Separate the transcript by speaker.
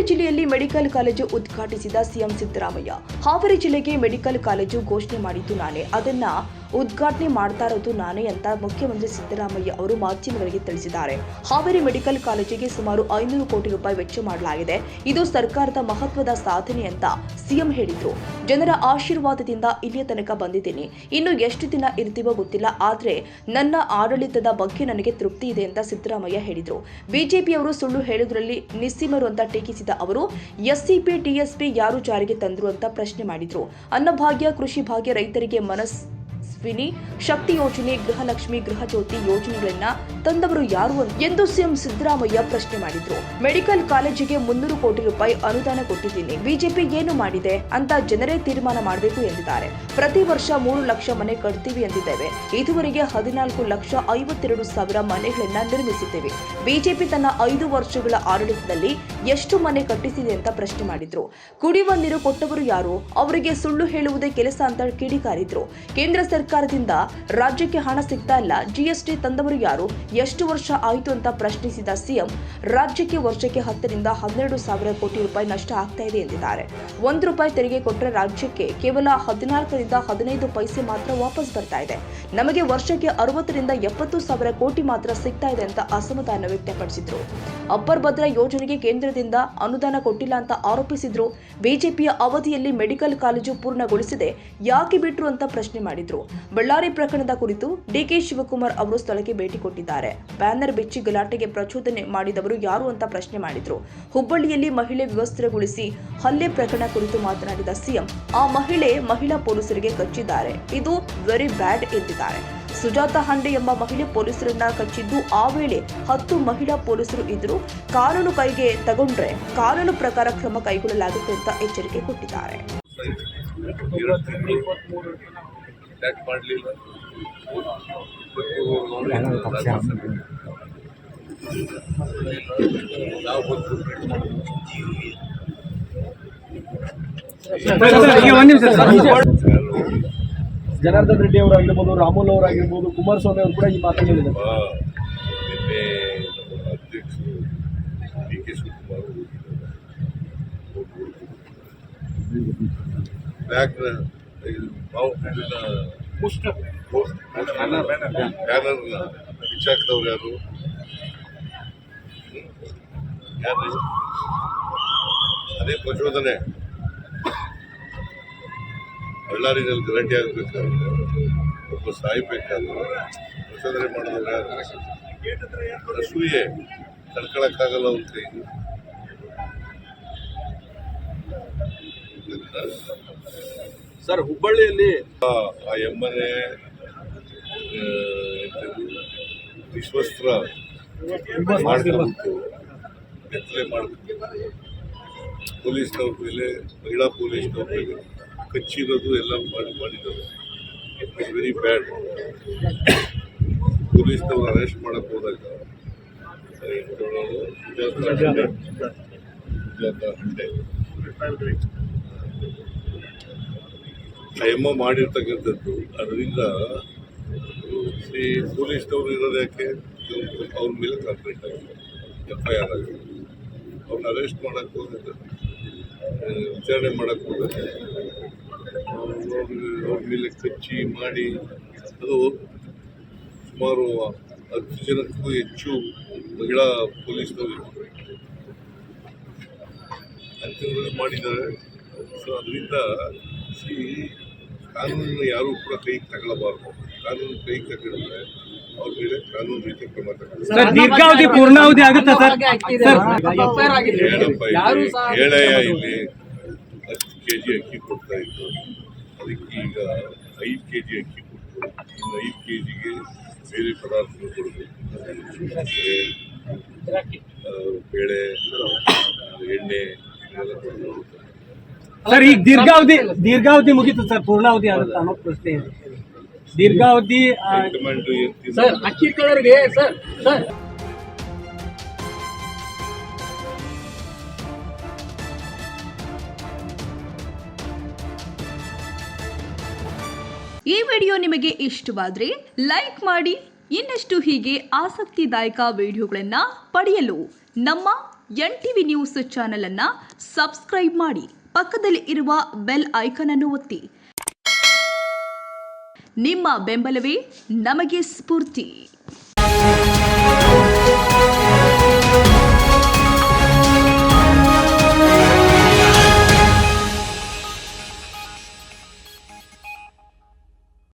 Speaker 1: ಜಿಲ್ಲೆಯಲ್ಲಿ medical college ಉದ್ಘಾಟಿಸಿದ CM Siddaramaiah. Haveri ಜಿಲ್ಲೆಗೆ ಮೆಡಿಕಲ್ ಕಾಲೇಜು ಘೋಷಣೆ ಮಾಡಿದ್ದು ನಾನೇ, ಅದನ್ನ ಉದ್ಘಾಟನೆ ಮಾಡ್ತಾ ಇರೋದು ನಾನೇ ಅಂತ ಮುಖ್ಯಮಂತ್ರಿ ಸಿದ್ದರಾಮಯ್ಯ ಅವರು ಮಾಧ್ಯಮಗಳಿಗೆ ತಿಳಿಸಿದ್ದಾರೆ. ಹಾವೇರಿ ಮೆಡಿಕಲ್ ಕಾಲೇಜಿಗೆ ಸುಮಾರು 500 ಕೋಟಿ ರೂಪಾಯಿ ವೆಚ್ಚ ಮಾಡಲಾಗಿದೆ. ಇದು ಸರ್ಕಾರದ ಮಹತ್ವದ ಸಾಧನೆ ಅಂತ ಸಿಎಂ ಹೇಳಿದ್ರು. ಜನರ ಆಶೀರ್ವಾದದಿಂದ ಇಲ್ಲಿಯ ತನಕ ಬಂದಿದ್ದೀನಿ. ಇನ್ನು ಎಷ್ಟು ದಿನ ಇರ್ತೀವೋ ಗೊತ್ತಿಲ್ಲ, ಆದ್ರೆ ನನ್ನ ಆಡಳಿತದ ಬಗ್ಗೆ ನನಗೆ ತೃಪ್ತಿ ಇದೆ ಅಂತ ಸಿದ್ದರಾಮಯ್ಯ ಹೇಳಿದ್ರು. ಬಿಜೆಪಿಯವರು ಸುಳ್ಳು ಹೇಳುವುದರಲ್ಲಿ ನಿಸ್ಸೀಮರು ಅಂತ ಟೀಕಿಸಿದ ಅವರು ಎಸ್ಸಿಪಿ ಟಿಎಸ್ಪಿ ಯಾರು ಜಾರಿಗೆ ತಂದ್ರು ಅಂತ ಪ್ರಶ್ನೆ ಮಾಡಿದ್ರು. ಅನ್ನಭಾಗ್ಯ, ಕೃಷಿ ಭಾಗ್ಯ, ರೈತರಿಗೆ ಮನಸ್ವಿನಿ ಶಕ್ತಿ ಯೋಜನೆ, ಗೃಹಲಕ್ಷ್ಮಿ, ಗೃಹಜ್ಯೋತಿ ಯೋಜನೆಗಳನ್ನ ತಂದವರು ಯಾರು ಎಂದು ಸಿಎಂ ಸಿದ್ದರಾಮಯ್ಯ ಪ್ರಶ್ನೆ ಮಾಡಿದ್ರು. ಮೆಡಿಕಲ್ ಕಾಲೇಜಿಗೆ 300 ಕೋಟಿ ರೂಪಾಯಿ ಅನುದಾನ ಕೊಟ್ಟಿದ್ದೀನಿ, ಬಿಜೆಪಿ ಏನು ಮಾಡಿದೆ ಅಂತ ಜನರೇ ತೀರ್ಮಾನ ಮಾಡಬೇಕು ಎಂದಿದ್ದಾರೆ. ಪ್ರತಿ ವರ್ಷ 3 ಲಕ್ಷ ಮನೆ ಕಟ್ತೀವಿ ಎಂದಿದ್ದೇವೆ. ಇದುವರೆಗೆ 14,52,000 ಮನೆಗಳನ್ನ ನಿರ್ಮಿಸಿದ್ದೇವೆ. ಬಿಜೆಪಿ ತನ್ನ 5 ವರ್ಷಗಳ ಆಡಳಿತದಲ್ಲಿ ಎಷ್ಟು ಮನೆ ಕಟ್ಟಿಸಿದೆ ಅಂತ ಪ್ರಶ್ನೆ ಮಾಡಿದ್ರು. ಕುಡಿಯುವ ನೀರು ಕೊಟ್ಟವರು ಯಾರು? ಅವರಿಗೆ ಸುಳ್ಳು ಹೇಳುವುದೇ ಕೆಲಸ ಅಂತ ಕಿಡಿಕಾರಿದ್ರು. ಕೇಂದ್ರ ಸರ್ಕಾರದಿಂದ ರಾಜ್ಯಕ್ಕೆ ಹಣ ಸಿಗ್ತಾ ಇಲ್ಲ, ಜಿಎಸ್ಟಿ ತಂದವರು ಯಾರು? ಎಷ್ಟು ವರ್ಷ ಆಯಿತು ಅಂತ ಪ್ರಶ್ನಿಸಿದ ಸಿಎಂ, ರಾಜ್ಯಕ್ಕೆ ವರ್ಷಕ್ಕೆ 10 ರಿಂದ 12 ಸಾವಿರ ಕೋಟಿ ರೂಪಾಯಿ ನಷ್ಟ ಆಗ್ತಾ ಇದೆ ಎಂದಿದ್ದಾರೆ. ₹1 ತೆರಿಗೆ ಕೊಟ್ಟರೆ ರಾಜ್ಯಕ್ಕೆ ಕೇವಲ 14 ರಿಂದ 15 ಪೈಸೆ ಮಾತ್ರ ವಾಪಸ್ ಬರ್ತಾ ಇದೆ. ನಮಗೆ ವರ್ಷಕ್ಕೆ 60 ರಿಂದ 70 ಸಾವಿರ ಕೋಟಿ ಮಾತ್ರ ಸಿಗ್ತಾ ಇದೆ ಅಂತ ಅಸಮಾಧಾನ ವ್ಯಕ್ತಪಡಿಸಿದ್ರು. ಅಪ್ಪರ್ ಭದ್ರಾ ಯೋಜನೆಗೆ ಕೇಂದ್ರದಿಂದ ಅನುದಾನ ಕೊಟ್ಟಿಲ್ಲ ಅಂತ ಆರೋಪಿಸಿದ್ರು. ಬಿಜೆಪಿಯ ಅವಧಿಯಲ್ಲಿ ಮೆಡಿಕಲ್ ಕಾಲೇಜು ಪೂರ್ಣಗೊಳಿಸಿದೆ, ಯಾಕೆ ಬಿಟ್ರು ಅಂತ ಪ್ರಶ್ನೆ ಮಾಡಿದ್ರು. ಬಳ್ಳಾರಿ ಪ್ರಕರಣದ ಕುರಿತು ಡಿಕೆ ಶಿವಕುಮಾರ್ ಅವರು ಸ್ಥಳಕ್ಕೆ ಭೇಟಿ ಕೊಟ್ಟಿದ್ದಾರೆ. ಬ್ಯಾನರ್ ಬಿಚ್ಚಿ ಗಲಾಟೆಗೆ ಪ್ರಚೋದನೆ ಮಾಡಿದವರು ಯಾರು ಅಂತ ಪ್ರಶ್ನೆ ಮಾಡಿದ್ರು. ಹುಬ್ಬಳ್ಳಿಯಲ್ಲಿ ಮಹಿಳೆ ವಿವಸ್ತ್ರಗೊಳಿಸಿ ಹಲ್ಲೆ ಪ್ರಕರಣ ಕುರಿತು ಮಾತನಾಡಿದ ಸಿಎಂ, ಆ ಮಹಿಳಾ ಪೊಲೀಸರಿಗೆ ಕಚ್ಚಿದ್ದಾರೆ, ಇದು ವೆರಿ ಬ್ಯಾಡ್ ಎಂದಿದ್ದಾರೆ. ಸುಜಾತ ಹಂಡೆ ಎಂಬ ಮಹಿಳೆ ಪೊಲೀಸರನ್ನ ಕಚ್ಚಿದ್ದು, ಆ ವೇಳೆ 10 ಮಹಿಳಾ ಪೊಲೀಸರು ಇದ್ರು. ಕಾನೂನು ಕೈಗೆ ತಗೊಂಡ್ರೆ ಕಾನೂನು ಪ್ರಕಾರ ಕ್ರಮ ಕೈಗೊಳ್ಳಲಾಗುತ್ತೆ ಅಂತ ಎಚ್ಚರಿಕೆ ಕೊಟ್ಟಿದ್ದಾರೆ.
Speaker 2: ಜನಾರ್ದನ್ ರೆಡ್ಡಿ ಅವರಾಗಿರ್ಬೋದು, ರಾಮುಲು ಅವರಾಗಿರ್ಬೋದು, ಕುಮಾರಸ್ವಾಮಿ ಅವರು ಕೂಡ ಈ ಮಾತನ್ನು ಹೇಳಿದ್ದಾರೆ.
Speaker 3: ಅಧ್ಯಕ್ಷರು ಡಿಕೆ ಶಿವಕುಮಾರ್ ವಿಚಾರದವ್ರು ಯಾರು? ಅದೇ ಪ್ರಚೋದನೆ. ಬಳ್ಳಾರಿನಲ್ಲಿ ಗಲಾಟೆ ಆಗಬೇಕಾದ್ರೆ, ಒಬ್ಬ ಸಾಯ್ಬೇಕಾದ್ರೆ ಪ್ರಚೋದನೆ ಮಾಡಿದವ್ರು ಯಾರು? ಅಸೂಯೆ ತಡ್ಕೊಳಕ್ಕಾಗಲ್ಲ ಅವ್ರ ಕೈ.
Speaker 2: ಸರ್, ಹುಬ್ಬಳ್ಳಿಯಲ್ಲಿ
Speaker 3: ಆ ಎಮ್ಮನೆ ವಿಶ್ವಸ್ತ್ರ ಮಾಡ್ಕೊಂಡು ಎತ್ತಲೆ ಮಾಡ್ಕೊಂಡು ಪೊಲೀಸ್ನವ್ರ ಮೇಲೆ, ಮಹಿಳಾ ಪೊಲೀಸ್ನವ್ರ ಮೇಲೆ ಕಚ್ಚಿರೋದು ಎಲ್ಲ ಮಾಡಿದ್ದಾರೆ. It's very bad. ಪೊಲೀಸ್ನವ್ರು ಅರೆಸ್ಟ್ ಮಾಡಕ್ಕೆ ಹೋದಾಗ ಸುಜಾತ ಹಂಡೆ ಎಮ್ಮ ಮಾಡಿರ್ತಕ್ಕಂಥದ್ದು. ಅದರಿಂದ ಪೊಲೀಸ್ನವ್ರು ಇರೋದು ಯಾಕೆ? ಅವ್ರ ಮೇಲೆ ಕಂಪ್ಲೇಂಟ್ ಆಗಿದೆ, FIR ಆಗಿದೆ. ಅವ್ರನ್ನ ಅರೆಸ್ಟ್ ಮಾಡಕ್ಕೆ ಹೋಗಿದ್ದ, ವಿಚಾರಣೆ ಮಾಡಕ್ಕೆ ಹೋದಾಗ ಅವ್ರ ಮೇಲೆ ಕಚ್ಚಿ ಮಾಡಿ, ಅದು ಸುಮಾರು 10 ಜನಕ್ಕೂ ಹೆಚ್ಚು ಮಹಿಳಾ ಪೊಲೀಸ್ನವರು ಅಂತಿಮಗಳು ಮಾಡಿದ್ದಾರೆ. ಸೊ ಅದರಿಂದ ಕಾನೂನನ್ನು ಯಾರೂ ಕೂಡ ಕೈಗೆ ತಗೊಳ್ಳಬಾರ್ದು. ಕಾನೂನು ಕೈಗೆ ತಗೊಂಡ್ರೆ ಅವ್ರ ಮೇಲೆ ಕಾನೂನು ರೀತಿ ಕ್ರಮ ತಗೊಳ್ಳಿ.
Speaker 2: ದೀರ್ಘಾವಧಿ ಪೂರ್ಣಾವಧಿ ಆಗುತ್ತೆ ಸರ್.
Speaker 3: ಹೇಳಯ್ಯ, ಇಲ್ಲಿ 10 kg ಅಕ್ಕಿ ಕೊಡ್ತಾ ಇತ್ತು, ಅದಕ್ಕೆ ಈಗ 5 kg ಅಕ್ಕಿ ಕೊಟ್ಟು ಇನ್ನು 5 kgಗೆ ಬೇರೆ ಪದಾರ್ಥಗಳು ಕೊಡಬೇಕು. ಬೇಳೆ, ಎಣ್ಣೆ ಇವೆಲ್ಲ ಕೊಡಬೇಕು
Speaker 2: ಸರ್. ಈಗ ದೀರ್ಘಾವಧಿ ಮುಗೀತು ಸರ್, ಪೂರ್ಣಾವಧಿ ಆಗುತ್ತೆ ಅನ್ನೋ ಪ್ರಶ್ನೆ ಇದೆ. ದೀರ್ಘಾವಧಿ
Speaker 3: ಸರ್,
Speaker 2: ಅಕ್ಕಿ ಕಲರ್ಗೆ ಸರ್.
Speaker 1: ಈ ವಿಡಿಯೋ ನಿಮಗೆ ಇಷ್ಟವಾದರೆ ಲೈಕ್ ಮಾಡಿ. ಇನ್ನಷ್ಟು ಹೀಗೆ ಆಸಕ್ತಿದಾಯಕ ವಿಡಿಯೋಗಳನ್ನು ಪಡೆಯಲು ನಮ್ಮ NTV ನ್ಯೂಸ್ ಚಾನೆಲ್ ಅನ್ನು ಸಬ್ಸ್ಕ್ರೈಬ್ ಮಾಡಿ, ಪಕ್ಕದಲ್ಲಿ ಇರುವ ಬೆಲ್ ಐಕಾನ್ ಅನ್ನು ಒತ್ತಿ. ನಿಮ್ಮ ಬೆಂಬಲವೇ ನಮಗೆ ಸ್ಫೂರ್ತಿ.